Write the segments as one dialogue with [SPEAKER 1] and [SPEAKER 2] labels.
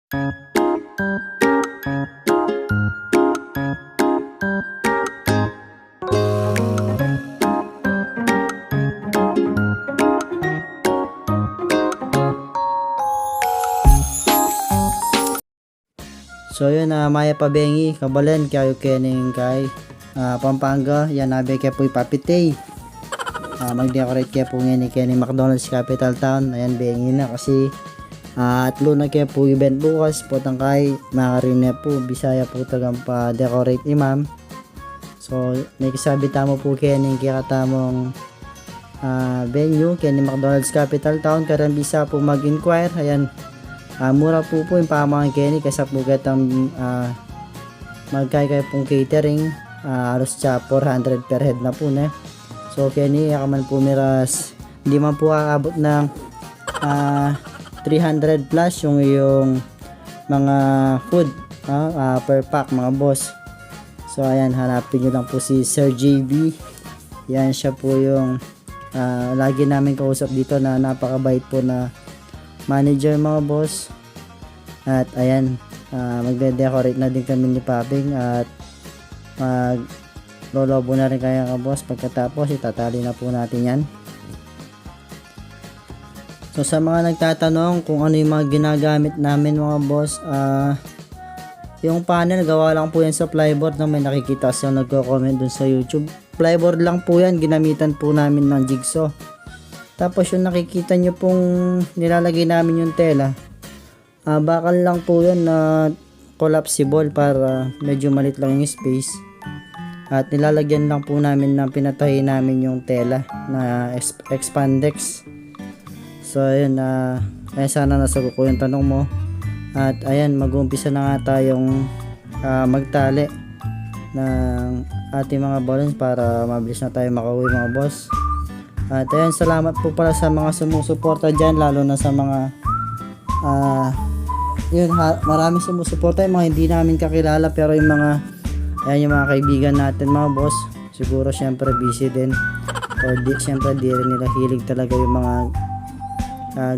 [SPEAKER 1] So yun, Maya Pabengi, Kabalen, kayo kening kay Pampanga, yan nabe kaya po ipapitay. Mag-decorate kaya po ngayon ni Kenny McDonald's Capital Town. Ayan, bengi na kasi atlo na kaya po event bukas. Potang kay makarin na po, Bisaya po tagang pa-decorate ni ma'am. So, may kasabi tamo po Kenny kaya katamong venue, Kenny McDonald's Capital Town. Karambisa po mag-inquire. Ayan, mura po yung pamahan Kenny kasi po katang magkaya pong catering. Halos 400 per head na po na. So Kenny, man po miras, hindi man po aabot ng 300 plus yung mga food per pack mga boss. So ayan, hanapin nyo lang po si Sir JB. Yan, siya po yung lagi namin kausap dito na napakabait po na manager mga boss. At ayan, magde-decorate na din kami ni Paping at lolobo na rin kaya ka boss. Pagkatapos itatali na po natin yan. So sa mga nagtatanong kung ano yung mga ginagamit namin mga boss, yung panel gawa lang po yan sa plyboard na may nakikita siya nagko-comment dun sa YouTube. Plyboard lang po yan, ginamitan po namin ng jigsaw. Tapos yung nakikita nyo pong nilalagay namin yung tela, bakal lang po yan na collapsible para medyo malit lang yung space. At nilalagyan lang po namin ng pinatahi namin yung tela na expandex. So ayun, sana nasagot ko yung tanong mo. At ayan, mag-uumpisa na nga tayong magtali ng ating mga balloons para mabilis na tayo makauwi mga boss. At ayan, salamat po pala sa mga sumusuporta dyan, lalo na sa mga maraming sumusuporta, yung mga hindi namin kakilala, pero yung mga ayan, yung mga kaibigan natin mga boss, siguro syempre busy din, or syempre di rin nila hilig talaga yung mga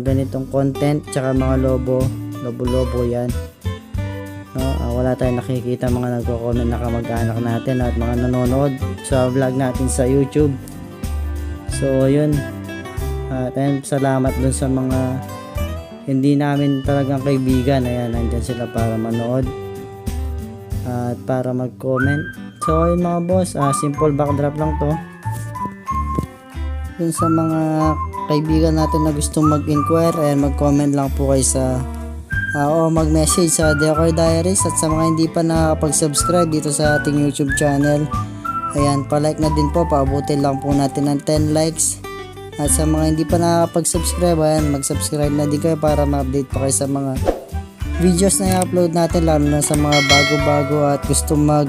[SPEAKER 1] ganitong content, tsaka mga lobo yan, no? Wala tayong nakikita mga nagko-comment na kamag-anak natin at mga nanonood sa vlog natin sa YouTube. So yun, at ayun, salamat dun sa mga hindi namin talagang kaibigan. Ayan, nandyan sila para manood at para mag-comment. So ayun mga boss, simple backdrop lang to. Yun, sa mga kaibigan natin na gustong mag-inquire, ayan, mag-comment lang po kayo sa o mag-message sa Decor Diaries. At sa mga hindi pa nakapag-subscribe dito sa ating YouTube channel, ayan, pa-like na din po, paabutin lang po natin ng 10 likes. At sa mga hindi pa nakapag-subscribe, ayan, mag-subscribe na din kayo para ma-update pa kayo sa mga videos na i-upload natin, lalo na sa mga bago-bago at gusto mag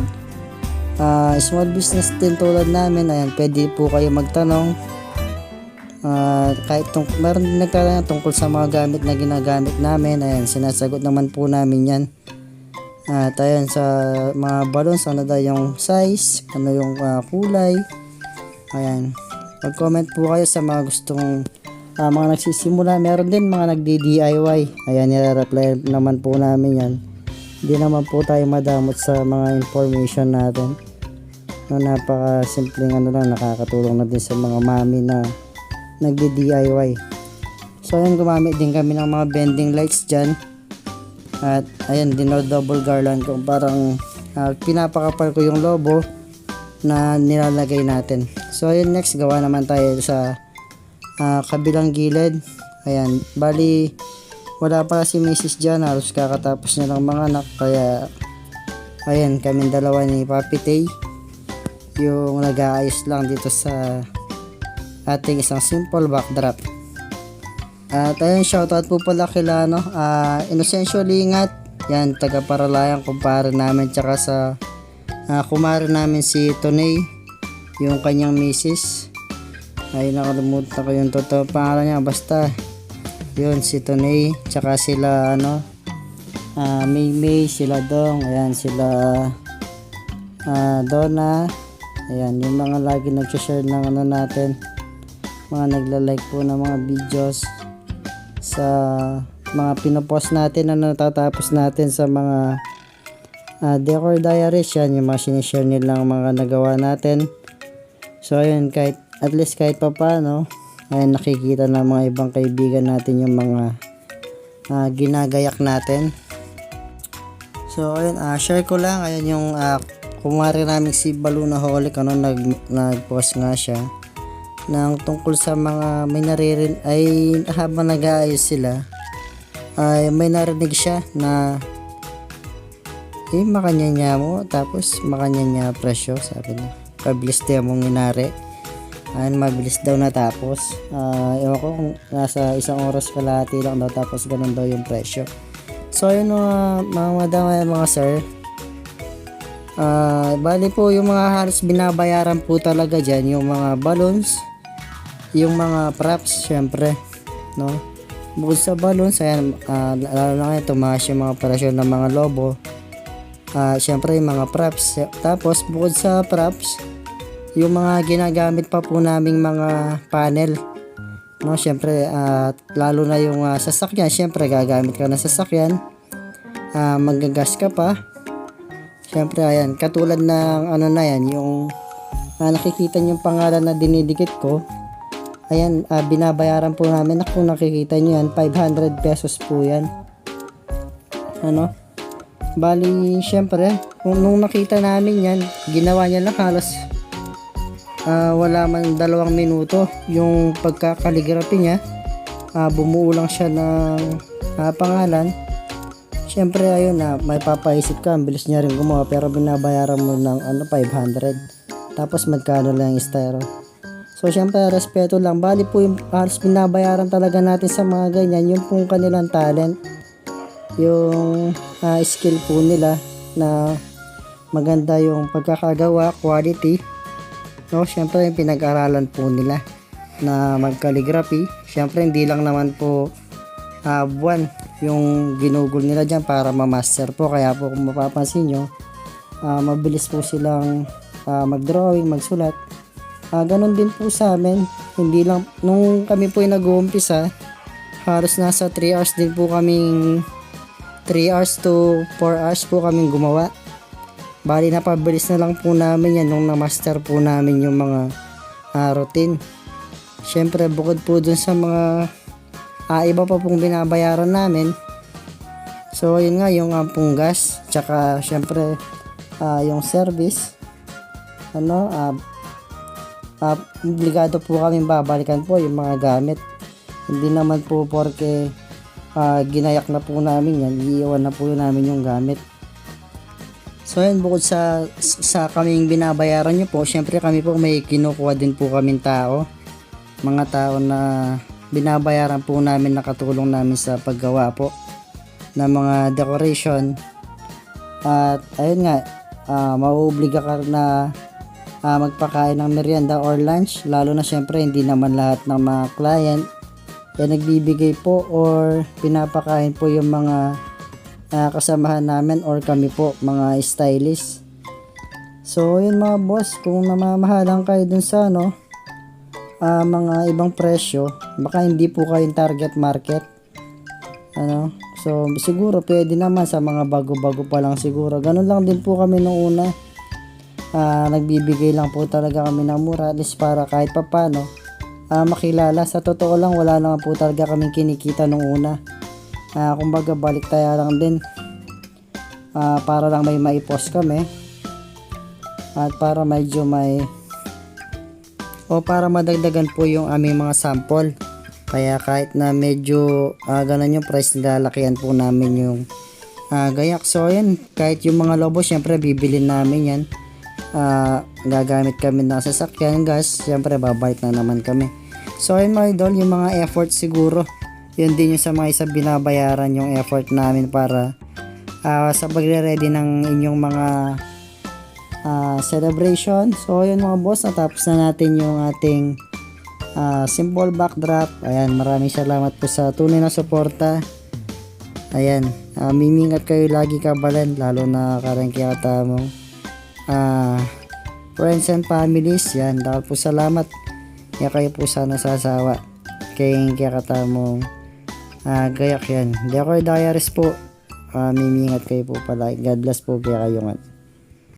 [SPEAKER 1] small business din tulad namin. Ayan, pwede po kayo magtanong. Kahit meron din nagtatanong tungkol sa mga gamit na ginagamit namin, ayan, sinasagot naman po namin yan. At ayan, sa mga balloons, ano daw yung size, ano yung kulay, ayan, mag-comment po kayo sa mga gustong mga nagsisimula. Meron din mga nagdi-DIY, ayan, nire-reply naman po namin yan. Hindi naman po tayo madamot sa mga information natin, no, napaka-simpleng lang, nakakatulong na din sa mga mami na nagdi-DIY. So ayan, gumamit din kami ng mga bending lights dyan. At ayan, double garland ko, parang pinapakapal ko yung lobo na nilalagay natin. So ayan, next gawa naman tayo sa kabilang gilid. Ayan, bali wala pa si Mrs. dyan, halos kakatapos na lang mga anak, kaya ayan, kaming dalawa ni Papi Tay yung nag-aayos lang dito sa ating isang simple backdrop. At ayun, shoutout po pala kila Inocencio Lingat, yan, taga Paralayang, kumpare namin, tsaka sa kumare namin si Tonay, yung kanyang misis. Ay, nakalimutan ko yung totoo pangalan niya, basta yun, si Tonay, tsaka sila May, sila Dong, ayan, sila Donna, ayan, yung mga lagi nag-share ng natin, mga nagla-like po ng mga videos sa mga pinopost natin na natatapos natin sa mga decor diaries, yan yung mga sinishare nilang mga nagawa natin. So ayun, kahit at least kahit pa paano ay nakikita ng mga ibang kaibigan natin yung mga ginagayak natin. So ayun, share ko lang. Ayun yung kumari namin si Balloonaholic, nag-post nga siya ng tungkol sa mga may naririn ay habang nag-aayos sila ay may narinig siya na makanya niya mo, tapos makanya niya presyo, sabi niya pabilis tayo mong inari. Ayun, mabilis daw natapos. Ewan ko kung nasa 1 oras kalahati lang daw, tapos ganun daw yung presyo. So ayun mga madam, mga sir, bali po yung mga halos binabayaran po talaga dyan, yung mga balloons, yung mga props, syempre, no? Bukod sa balloons, ayan, lalo na ngayon tumaas yung mga operasyon ng mga lobo. Syempre yung mga props. Tapos bukod sa props, yung mga ginagamit pa po naming mga panel, no? Syempre lalo na yung sasakyan, syempre gagamit ka ng sasakyan, magagas ka pa. Syempre ayan, katulad ng ano na yan, yung nakikita niyo yung pangalan na dinidikit ko. Ayan, binabayaran po namin, kung nakikita niyo yan, 500 pesos po yan. Ano? Bali, syempre, nung nakita namin yan, ginawa niya lang halos wala man 2 minuto yung pagkakaligrafi niya. Bumuo lang siya ng pangalan. Syempre ayun, may papaisip ka, ang bilis niya rin gumawa, pero binabayaran mo ng 500, tapos magkano lang yung styro. So syempre respeto lang. Bali po yung halos binabayaran talaga natin sa mga ganyan, yung pong kanilang talent, yung skill po nila, na maganda yung pagkakagawa, quality, no? Syempre yung pinag-aralan po nila na mag-calligraphy. Syempre hindi lang naman po buwan yung ginugol nila dyan para ma-master po. Kaya po kung mapapansin nyo, mabilis po silang mag-drawing, magsulat. Ganon din po sa amin. Hindi lang, nung kami po yung nag-uumpisa, halos nasa 3 hours din po kaming 3 hours to 4 hours po kaming gumawa. Bali napabilis na lang po namin yan nung na-master po namin yung mga routine. Syempre bukod po dun sa mga iba pa pong binabayaran namin. So yun nga, yung pong gas, tsaka syempre yung service, obligado po kami babalikan po yung mga gamit. Hindi naman po porke ginayak na po namin yan, iiwan na po namin yung gamit. So yun, bukod sa kaming binabayaran nyo po, syempre kami po may kinukuha din po kaming tao, mga tao na binabayaran po namin, nakatulong namin sa paggawa po ng mga decoration. At ayun nga, mauobliga ka na magpakain ng merienda or lunch, lalo na syempre hindi naman lahat ng mga client nagbibigay po or pinapakain po yung mga kasamahan namin or kami po mga stylist. So yun mga boss, kung namamahalan kayo dun sa mga ibang presyo, baka hindi po kayong target market, so siguro pwede naman sa mga bago-bago pa lang siguro. Ganun lang din po kami nung una, nagbibigay lang po talaga kami ng mura, at least para kahit papano makilala. Sa totoo lang, wala naman po talaga kaming kinikita nung una. Kumbaga balik tayo lang din, para lang may maipost kami, at para medyo para madagdagan po yung aming mga sample. Kaya kahit na medyo ganun yung price, nilalakihan po namin yung gayak. So ayan, kahit yung mga lobo, syempre bibilin namin yan. Gagamit kami ng sasakyan, gas, syempre babalik na naman kami. So ayun mga idol, yung mga effort siguro, yun din yung sa mga isa binabayaran yung effort namin para sa pagre-ready ng inyong mga celebration. So yun mga boss, natapos na natin yung ating simple backdrop. Ayan, maraming salamat po sa tunay na suporta. Ayan, mimingat kayo lagi kabalan, lalo na karangkiyata mo friends and families. Yan, dahil po salamat. Kaya kayo po sana sasawa kaya katamong Gayak yan. Decor Diaries po. Mimingat kayo po pala. God bless po kaya kayong